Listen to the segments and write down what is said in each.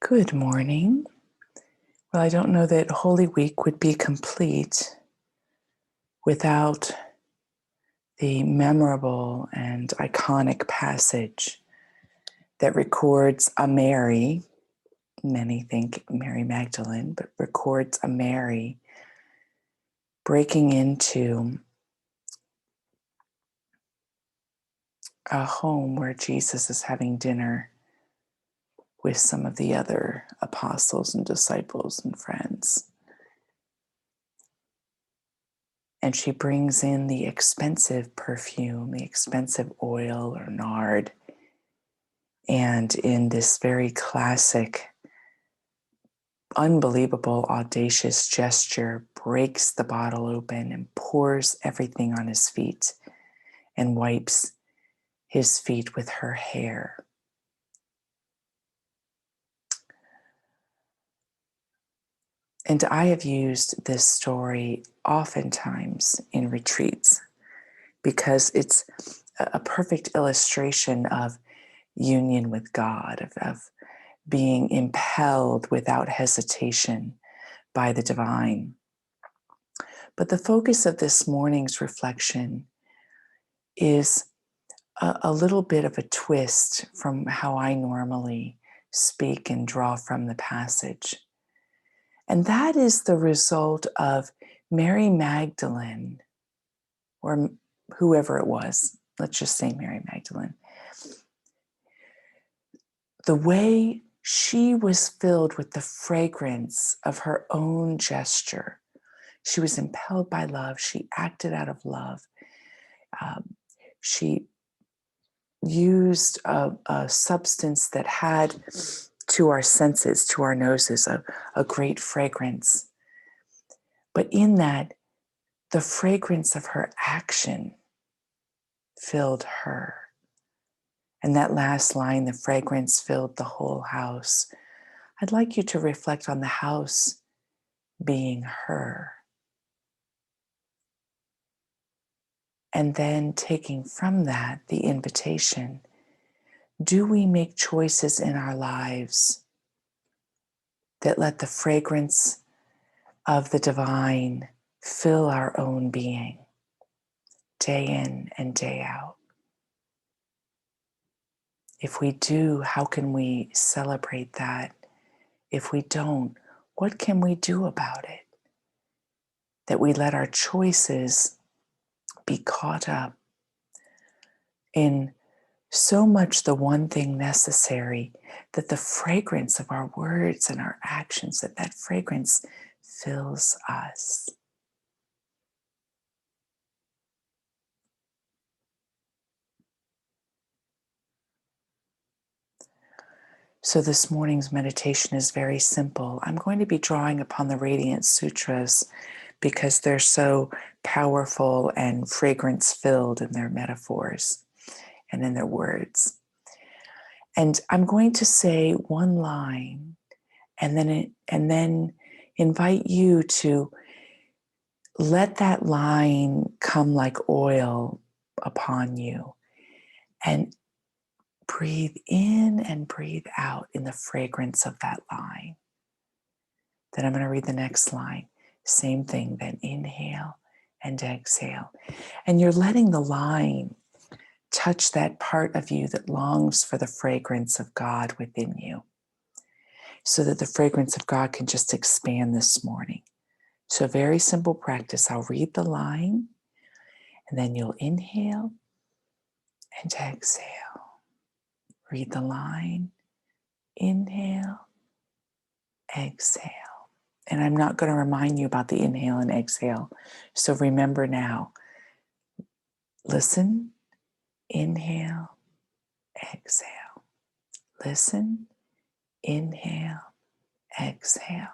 Good morning. Well, I don't know that Holy Week would be complete without the memorable and iconic passage that records a Mary. Many think Mary Magdalene, but records a Mary breaking into a home where Jesus is having dinner with some of the other apostles and disciples and friends. And she brings in the expensive perfume, the expensive oil or nard. And in this very classic, unbelievable, audacious gesture, breaks the bottle open and pours everything on his feet and wipes his feet with her hair. And I have used this story oftentimes in retreats because it's a perfect illustration of union with God, of being impelled without hesitation by the divine. But the focus of this morning's reflection is a little bit of a twist from how I normally speak and draw from the passage. And that is the result of Mary Magdalene, or whoever it was, let's just say Mary Magdalene, the way she was filled with the fragrance of her own gesture. She was impelled by love. She acted out of love. She used a substance that had, to our senses, to our noses, a great fragrance. But in that, the fragrance of her action filled her. And that last line, the fragrance filled the whole house. I'd like you to reflect on the house being her. And then taking from that the invitation, do we make choices in our lives that let the fragrance of the divine fill our own being, day in and day out? If we do, how can we celebrate that? If we don't, what can we do about it? That we let our choices be caught up in so much the one thing necessary, that the fragrance of our words and our actions, that fragrance fills us. So this morning's meditation is very simple. I'm going to be drawing upon the Radiant Sutras because they're so powerful and fragrance-filled in their metaphors and in their words. And I'm going to say one line and then invite you to let that line come like oil upon you and breathe in and breathe out in the fragrance of that line. Then I'm going to read the next line. Same thing, then inhale and exhale. And you're letting the line touch that part of you that longs for the fragrance of God within you, so that the fragrance of God can just expand this morning. So very simple practice. I'll read the line, and then you'll inhale and exhale. Read the line, inhale, exhale. And I'm not going to remind you about the inhale and exhale. So remember now, listen, inhale, exhale. Listen, inhale, exhale.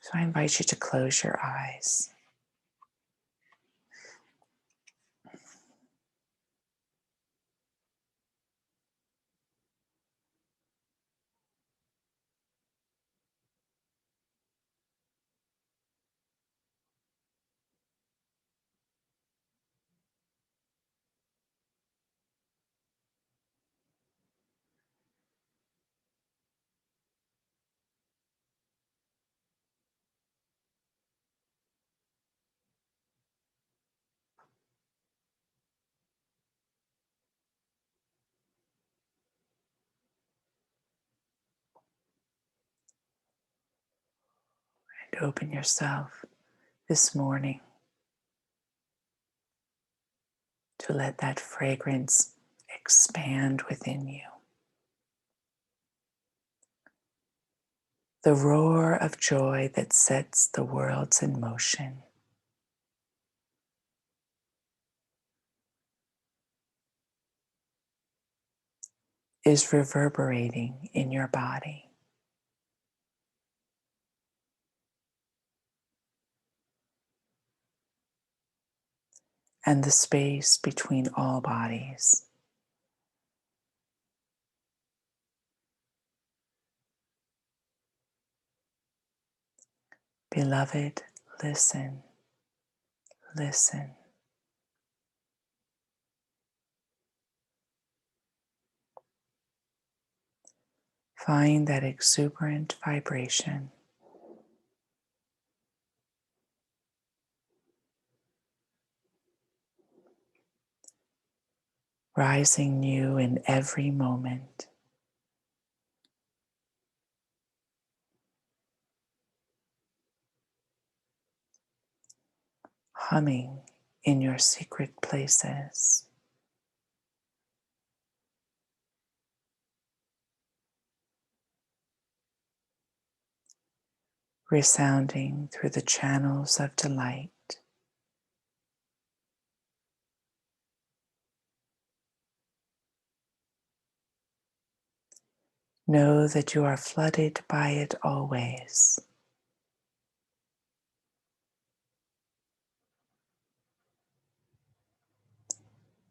So I invite you to close your eyes. to open yourself this morning to let that fragrance expand within you. The roar of joy that sets the worlds in motion. Is reverberating in your body. And the space between all bodies. Beloved, listen, listen. Find that exuberant vibration. Rising new in every moment. Humming in your secret places. Resounding through the channels of delight. Know that you are flooded by it always.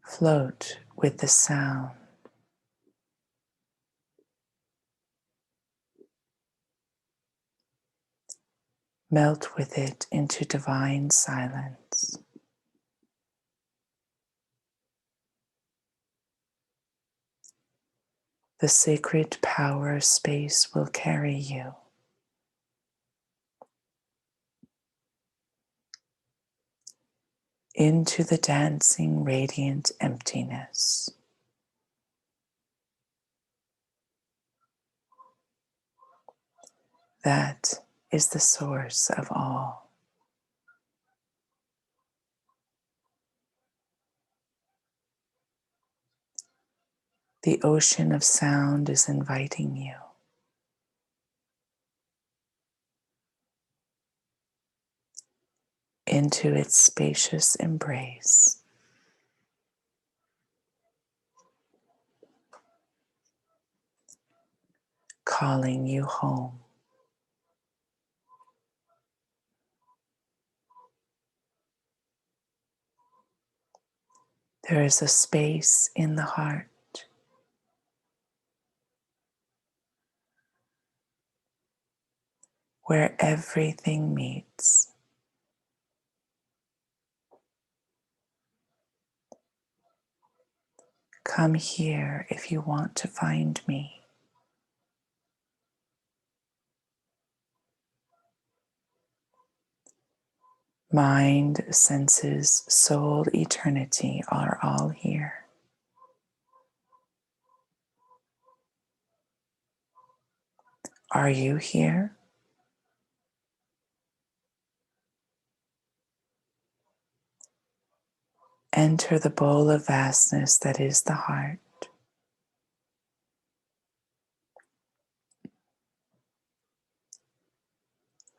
Float with the sound. Melt with it into divine silence. The sacred power space will carry you into the dancing, radiant emptiness. That is the source of all. The ocean of sound is inviting you. Into its spacious embrace. Calling you home. There is a space in the heart where everything meets. Come here if you want to find me. Mind, senses, soul, eternity are all here. Are you here? Enter the bowl of vastness that is the heart.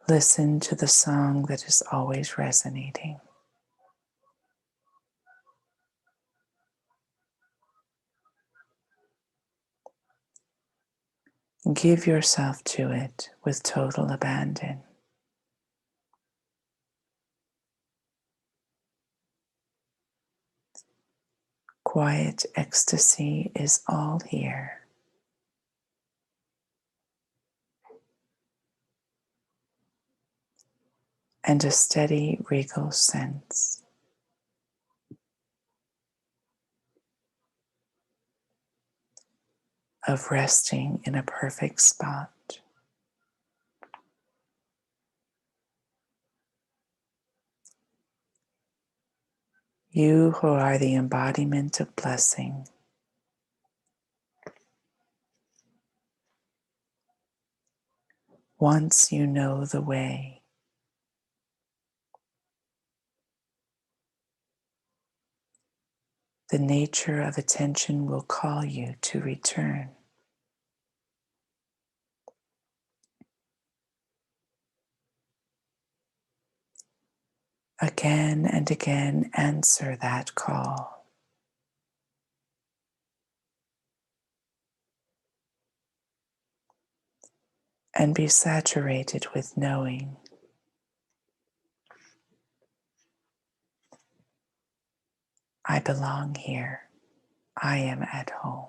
Listen to the song that is always resonating. Give yourself to it with total abandon. Quiet ecstasy is all here. And a steady, regal sense of resting in a perfect spot. You who are the embodiment of blessing, once you know the way, the nature of attention will call you to return. Again and again, answer that call. And be saturated with knowing I belong here. I am at home.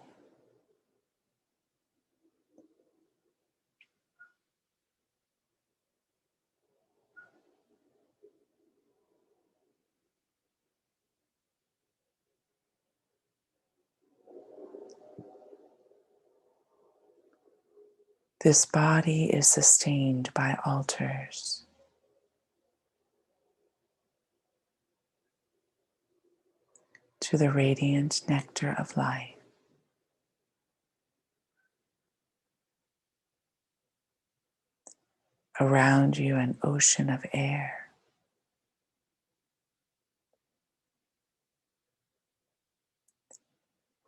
This body is sustained by altars. To the radiant nectar of life. Around you, an ocean of air.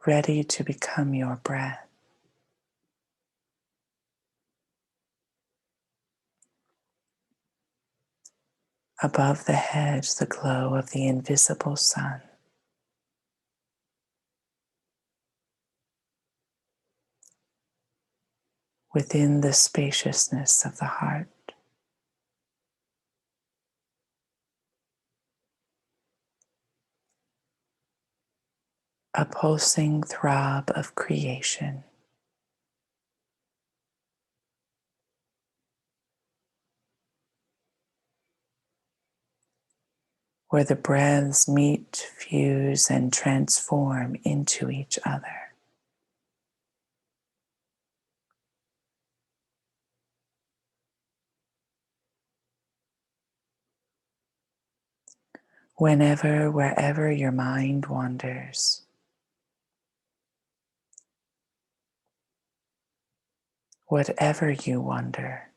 Ready to become your breath. Above the head, the glow of the invisible sun. Within the spaciousness of the heart. A pulsing throb of creation. Where the breaths meet, fuse, and transform into each other. Whenever, wherever your mind wanders, whatever you wonder,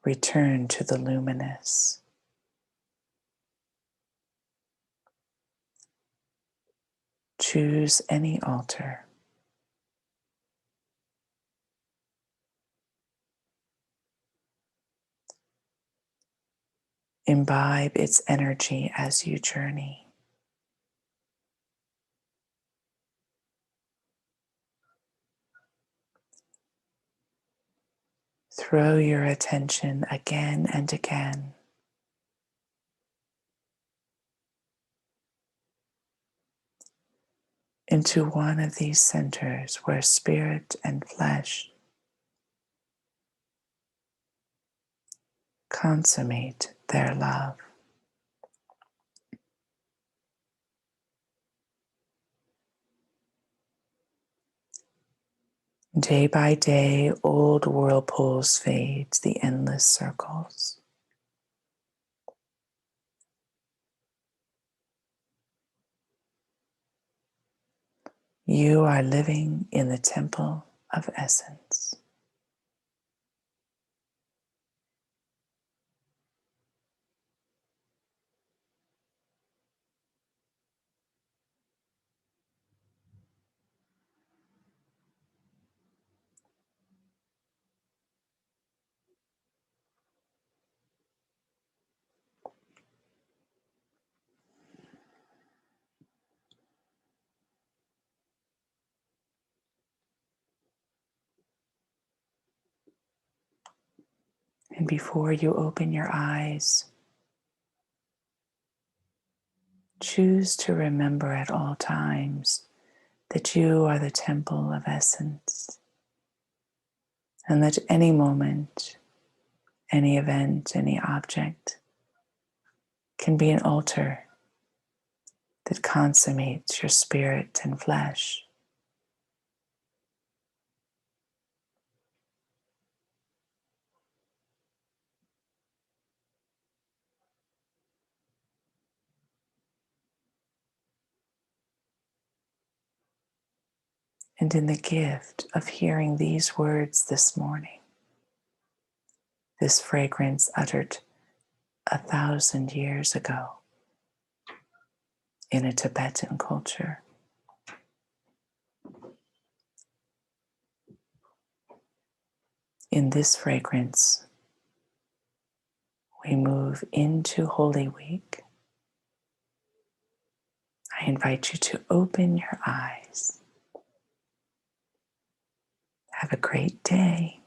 return to the luminous. Choose any altar. Imbibe its energy as you journey. Throw your attention again and again into one of these centers where spirit and flesh consummate their love. Day by day, old whirlpools fade to the endless circles. You are living in the temple of essence. And before you open your eyes, choose to remember at all times that you are the temple of essence, and that any moment, any event, any object can be an altar that consummates your spirit and flesh. And in the gift of hearing these words this morning, this fragrance uttered 1,000 years ago in a Tibetan culture, In this fragrance, we move into Holy Week. I invite you to open your eyes. Have a great day.